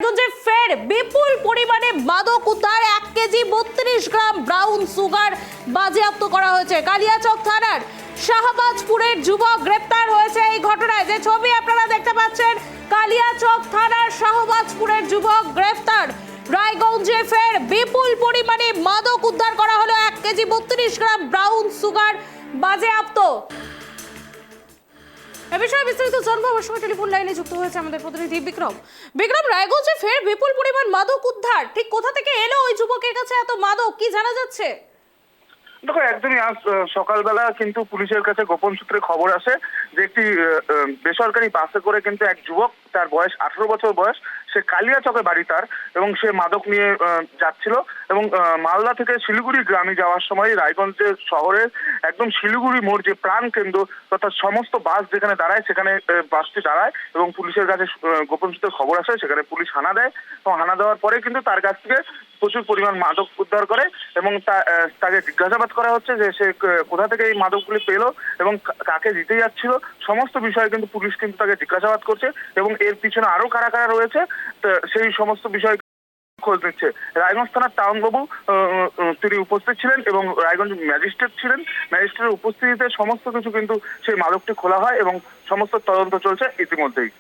রায়গঞ্জে ফের বিপুল পরিমাণে মাদক উদ্ধার, 1 কেজি 32 গ্রাম ব্রাউন সুগার বাজেয়াপ্ত করা হয়েছে। কালিয়াচক থানার শাহবাজপুরের যুবক গ্রেপ্তার হয়েছে এই ঘটনায়। যে ছবি আপনারা দেখতে পাচ্ছেন, কালিয়াচক থানার শাহবাজপুরের যুবক গ্রেপ্তার। রায়গঞ্জে ফের বিপুল পরিমাণে মাদক উদ্ধার করা হলো, 1 কেজি 32 গ্রাম ব্রাউন সুগার বাজেয়াপ্ত। এ বিষয়ে বিস্তারিত জানবো। আমার সঙ্গে টেলিফোন লাইনে যুক্ত হয়েছে আমাদের প্রতিনিধি বিক্রম। বিক্রম, রায়গঞ্জে ফের বিপুল পরিমাণ মাদক উদ্ধার, ঠিক কোথা থেকে এলো ওই যুবকের কাছে এত মাদক, কি জানা যাচ্ছে? দেখো, একদমই আজ সকালবেলা কিন্তু পুলিশের কাছে গোপন সূত্রে খবর আসে যে একটি বেসরকারি বাসে করে কিন্তু এক যুবক, তার বয়স 18 বছর বয়স, সে কালিয়াচকে বাড়ি তার, এবং সে মাদক নিয়ে যাচ্ছিল এবং মালদা থেকে শিলিগুড়ি গ্রামে যাওয়ার সময় রায়গঞ্জের শহরের একদম শিলিগুড়ি মোড় যে প্রাণ কেন্দ্র তথা সমস্ত বাস যেখানে দাঁড়ায় সেখানে বাসটি দাঁড়ায় এবং পুলিশের কাছে গোপন সূত্রে খবর আসে। সেখানে পুলিশ হানা দেয় এবং হানা দেওয়ার পরে কিন্তু তার কাছ থেকে প্রচুর পরিমাণ মাদক উদ্ধার করে এবং তাকে জিজ্ঞাসাবাদ করা হচ্ছে যে সে কোথা থেকে এই মাদকগুলি পেলো এবং কাকে দিতে যাচ্ছিল। সমস্ত বিষয়ে কিন্তু পুলিশ কিন্তু তাকে জিজ্ঞাসাবাদ করছে এবং এর পিছনে আরো কারা কারা রয়েছে সেই সমস্ত বিষয় খোঁজ নিচ্ছে। রায়গঞ্জ থানার টাউনবাবু তিনি উপস্থিত ছিলেন এবং রায়গঞ্জ ম্যাজিস্ট্রেট ছিলেন। ম্যাজিস্ট্রেটের উপস্থিতিতে সমস্ত কিছু কিন্তু সেই মাদকটি খোলা হয় এবং সমস্ত তদন্ত চলছে ইতিমধ্যেই।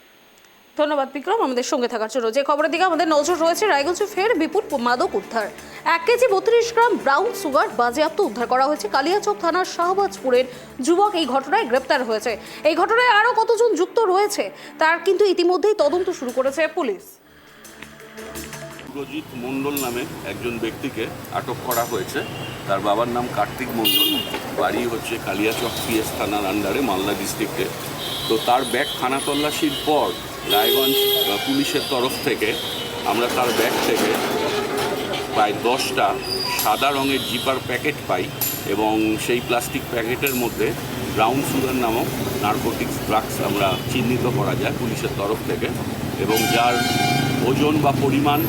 ধন্যবাদ বিক্রম আমাদের সঙ্গে থাকার জন্য। যে খবরের দিকে আমাদের নজর রয়েছে, রায়গঞ্জে ফের বিপুল মাদক উদ্ধার, 1 কেজি 32 গ্রাম ব্রাউন সুগার বাজেয়াপ্ত উদ্ধার করা হয়েছে। কালিয়াচক থানার শাহবাজপুরের যুবক এই ঘটনায় গ্রেপ্তার হয়েছে। এই ঘটনায় আরো কতজন যুক্ত রয়েছে তার কিন্তু ইতিমধ্যেই তদন্ত শুরু করেছে পুলিশ। সুরজিৎ মণ্ডল নামে একজন ব্যক্তিকে আটক করা হয়েছে। তার বাবার নাম কার্তিক মণ্ডল, বাড়ি হচ্ছে কালিয়াচক পিএস থানার আন্ডারে, মালদা ডিস্ট্রিক্টে। তো তার ব্যাগ খানা তল্লাশির পর রায়গঞ্জ পুলিশের তরফ থেকে আমরা তার ব্যাগ থেকে প্রায় 10টা সাদা রঙের জিপার প্যাকেট পাই এবং সেই প্লাস্টিক প্যাকেটের মধ্যে ব্রাউন সুগার নামক নার্কোটিক্স ড্রাগস আমরা চিহ্নিত করা যায় পুলিশের তরফ থেকে, এবং যার ওজন বা পরিমাণ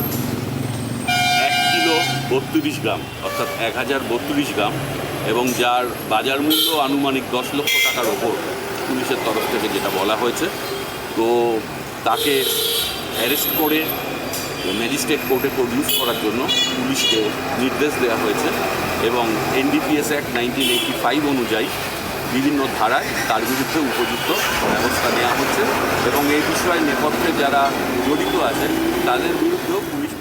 1 কিলো 32 গ্রাম, অর্থাৎ 1032 গ্রাম, এবং যার বাজার মূল্য আনুমানিক 10 লক্ষ টাকার ওপর পুলিশের তরফ থেকে যেটা বলা হয়েছে। তো তাকে অ্যারেস্ট করে ম্যাজিস্ট্রেট কোর্টে প্রডিউস করার জন্য পুলিশকে নির্দেশ দেওয়া হয়েছে এবং এনডিপিএস অ্যাক্ট 1985 অনুযায়ী বিভিন্ন ধারায় তার বিরুদ্ধে উপযুক্ত ব্যবস্থা নেওয়া হচ্ছে এবং এই বিষয়ে নেপথ্যে যারা জড়িত আছেন তাদের বিরুদ্ধেও